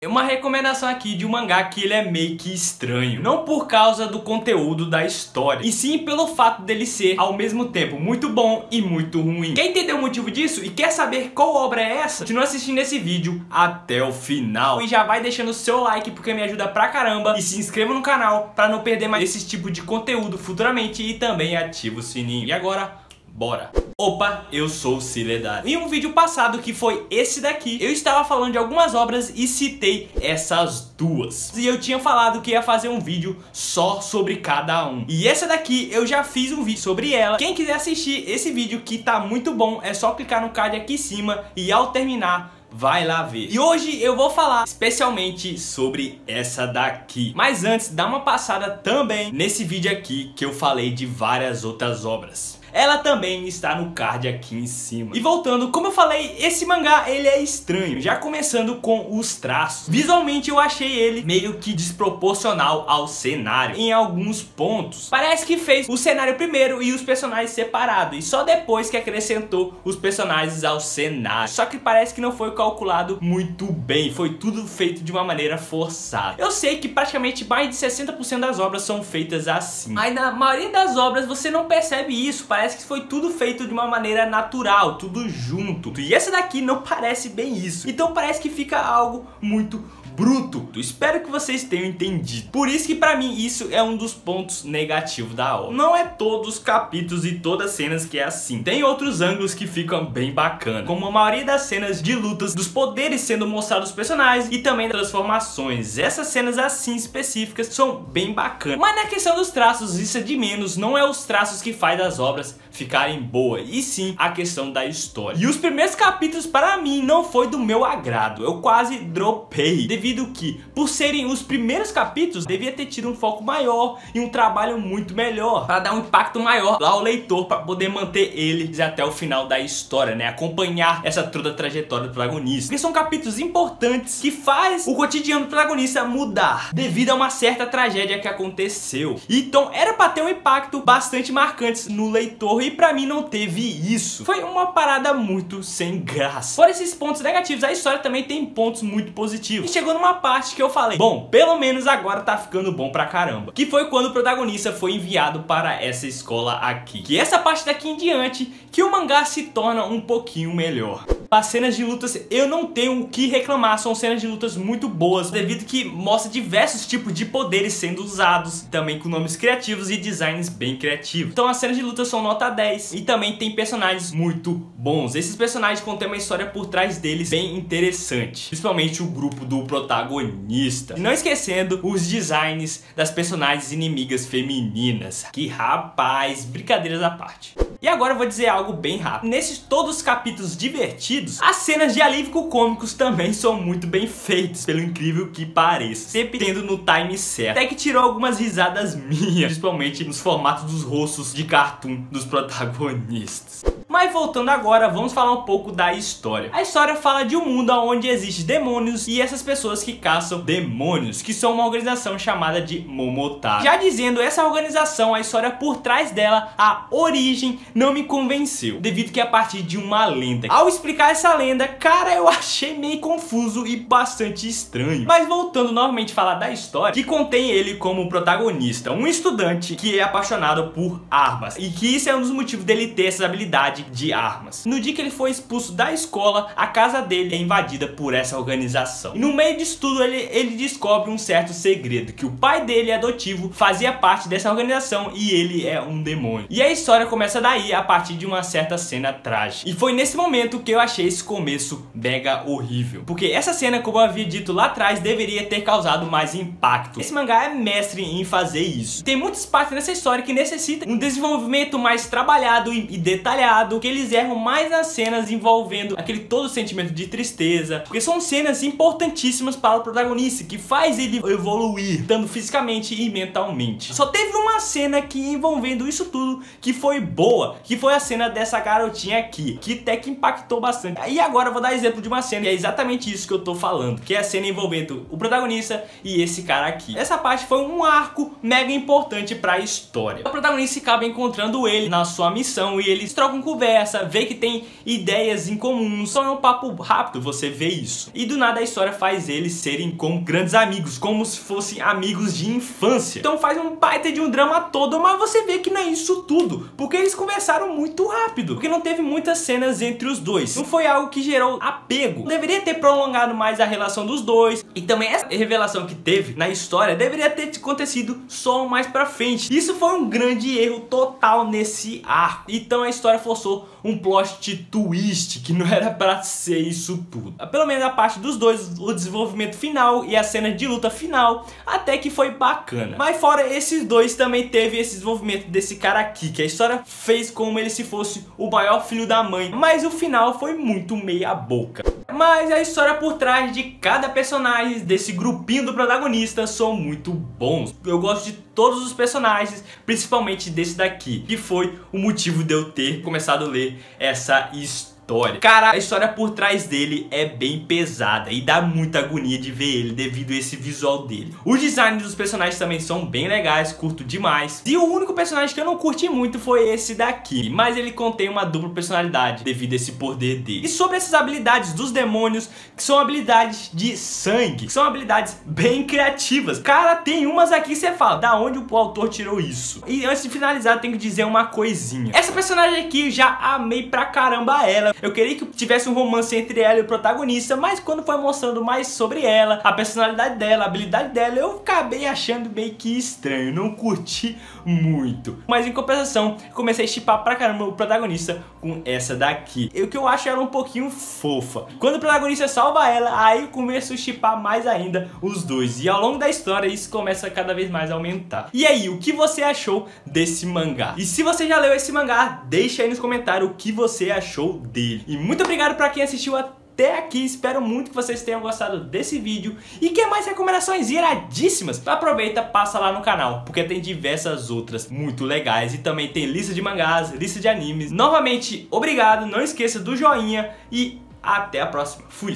Uma recomendação aqui de um mangá que ele é meio que estranho. Não por causa do conteúdo da história, e sim pelo fato dele ser, ao mesmo tempo, muito bom e muito ruim. Quer entender o motivo disso e quer saber qual obra é essa? Continua assistindo esse vídeo até o final. E já vai deixando o seu like porque me ajuda pra caramba. E se inscreva no canal pra não perder mais esse tipo de conteúdo futuramente. E também ativa o sininho. E agora, bora! Opa, eu sou o Siledade. Em um vídeo passado, que foi esse daqui, eu estava falando de algumas obras e citei essas duas. E eu tinha falado que ia fazer um vídeo só sobre cada um. E essa daqui eu já fiz um vídeo sobre ela. Quem quiser assistir esse vídeo que tá muito bom, é só clicar no card aqui em cima e ao terminar, vai lá ver. E hoje eu vou falar especialmente sobre essa daqui. Mas antes, dá uma passada também nesse vídeo aqui que eu falei de várias outras obras. Ela também está no card aqui em cima. E voltando, como eu falei, esse mangá ele é estranho. Já começando com os traços. Visualmente eu achei ele meio que desproporcional ao cenário em alguns pontos. Parece que fez o cenário primeiro e os personagens separados. E só depois que acrescentou os personagens ao cenário. Só que parece que não foi calculado muito bem. Foi tudo feito de uma maneira forçada. Eu sei que praticamente mais de 60% das obras são feitas assim. Mas na maioria das obras você não percebe isso. Parece que foi tudo feito de uma maneira natural, tudo junto. E essa daqui não parece bem isso. Então parece que fica algo muito bruto. Espero que vocês tenham entendido. Por isso que pra mim isso é um dos pontos negativos da obra. Não é todos os capítulos e todas as cenas que é assim. Tem outros ângulos que ficam bem bacanas, como a maioria das cenas de lutas, dos poderes sendo mostrados aos personagens e também transformações. Essas cenas assim específicas são bem bacanas. Mas na questão dos traços, isso é de menos. Não é os traços que faz as obras ficarem boas, e sim a questão da história. E os primeiros capítulos para mim não foi do meu agrado. Eu quase dropei, devido que, por serem os primeiros capítulos, devia ter tido um foco maior e um trabalho muito melhor, para dar um impacto maior lá ao leitor, para poder manter ele até o final da história, né? Acompanhar essa toda a trajetória do protagonista. Porque são capítulos importantes que faz o cotidiano do protagonista mudar, devido a uma certa tragédia que aconteceu. Então era para ter um impacto bastante marcante no leitor, e pra mim não teve isso. Foi uma parada muito sem graça. Por esses pontos negativos, a história também tem pontos muito positivos. E chegou numa parte que eu falei, bom, pelo menos agora tá ficando bom pra caramba. Que foi quando o protagonista foi enviado para essa escola aqui. Que essa parte daqui em diante, que o mangá se torna um pouquinho melhor. As cenas de lutas eu não tenho o que reclamar, são cenas de lutas muito boas, devido que mostra diversos tipos de poderes sendo usados, também com nomes criativos e designs bem criativos. Então as cenas de lutas são nota 10 e também tem personagens muito bons. Esses personagens contêm uma história por trás deles bem interessante, principalmente o grupo do protagonista. E não esquecendo os designs das personagens inimigas femininas. Que rapaz, brincadeiras à parte. E agora eu vou dizer algo bem rápido. Nesses todos os capítulos divertidos, as cenas de alívio cômicos também são muito bem feitas, pelo incrível que pareça, sempre tendo no time certo. Até que tirou algumas risadas minhas, principalmente nos formatos dos rostos de cartoon dos protagonistas. Mas voltando agora, vamos falar um pouco da história. A história fala de um mundo onde existem demônios e essas pessoas que caçam demônios, que são uma organização chamada de Momotaro. Já dizendo, essa organização, a história por trás dela, a origem, não me convenceu, devido que é a partir de uma lenda. Ao explicar essa lenda, cara, eu achei meio confuso e bastante estranho. Mas voltando novamente a falar da história, que contém ele como protagonista, um estudante que é apaixonado por armas, e que isso é um dos motivos dele ter essa habilidade de armas. No dia que ele foi expulso da escola, a casa dele é invadida por essa organização. E no meio disso tudo ele descobre um certo segredo, que o pai dele adotivo fazia parte dessa organização e ele é um demônio. E a história começa daí, a partir de uma certa cena trágica. E foi nesse momento que eu achei esse começo mega horrível, porque essa cena, como eu havia dito lá atrás, deveria ter causado mais impacto. Esse mangá é mestre em fazer isso. Tem muitas partes nessa história que necessitam um desenvolvimento mais trabalhado e detalhado, que eles erram mais nas cenas envolvendo aquele todo sentimento de tristeza, porque são cenas importantíssimas para o protagonista, que faz ele evoluir, tanto fisicamente e mentalmente. Só teve uma cena que envolvendo isso tudo que foi boa, que foi a cena dessa garotinha aqui, que até que impactou bastante. E agora eu vou dar exemplo de uma cena que é exatamente isso que eu tô falando, que é a cena envolvendo o protagonista e esse cara aqui. Essa parte foi um arco mega importante para a história. O protagonista acaba encontrando ele na sua missão e eles trocam conversa conversa, vê que tem ideias em comum, só é um papo rápido, você vê isso. E do nada a história faz eles serem como grandes amigos, como se fossem amigos de infância. Então faz um baita de um drama todo, mas você vê que não é isso tudo, porque eles conversaram muito rápido, porque não teve muitas cenas entre os dois. Não foi algo que gerou apego. Deveria ter prolongado mais a relação dos dois. E também essa revelação que teve na história deveria ter acontecido só mais pra frente. Isso foi um grande erro total nesse arco. Então a história forçou um plot twist que não era pra ser isso tudo. Pelo menos a parte dos dois, o desenvolvimento final e a cena de luta final, até que foi bacana. Mas fora esses dois, também teve esse desenvolvimento desse cara aqui, que a história fez como ele se fosse o maior filho da mãe, mas o final foi muito meia boca. Mas a história por trás de cada personagem desse grupinho do protagonista são muito bons. Eu gosto de todos os personagens, principalmente desse daqui, que foi o motivo de eu ter começado a ler essa história. Cara, a história por trás dele é bem pesada e dá muita agonia de ver ele devido a esse visual dele. Os designs dos personagens também são bem legais, curto demais. E o único personagem que eu não curti muito foi esse daqui, mas ele contém uma dupla personalidade devido a esse poder dele. E sobre essas habilidades dos demônios, que são habilidades de sangue, que são habilidades bem criativas. Cara, tem umas aqui que você fala, da onde o autor tirou isso? E antes de finalizar, eu tenho que dizer uma coisinha. Essa personagem aqui, eu já amei pra caramba ela. Eu queria que tivesse um romance entre ela e o protagonista, mas quando foi mostrando mais sobre ela, a personalidade dela, a habilidade dela, eu acabei achando meio que estranho, não curti muito. Mas em compensação, comecei a shippar pra caramba o protagonista com essa daqui. E o que eu acho ela um pouquinho fofa. Quando o protagonista salva ela, aí eu começo a shippar mais ainda os dois. E ao longo da história isso começa a cada vez mais a aumentar. E aí, o que você achou desse mangá? E se você já leu esse mangá, deixa aí nos comentários o que você achou dele. E muito obrigado pra quem assistiu até aqui, espero muito que vocês tenham gostado desse vídeo e quer mais recomendações iradíssimas, aproveita, passa lá no canal, porque tem diversas outras muito legais e também tem lista de mangás, lista de animes. Novamente, obrigado, não esqueça do joinha e até a próxima. Fui!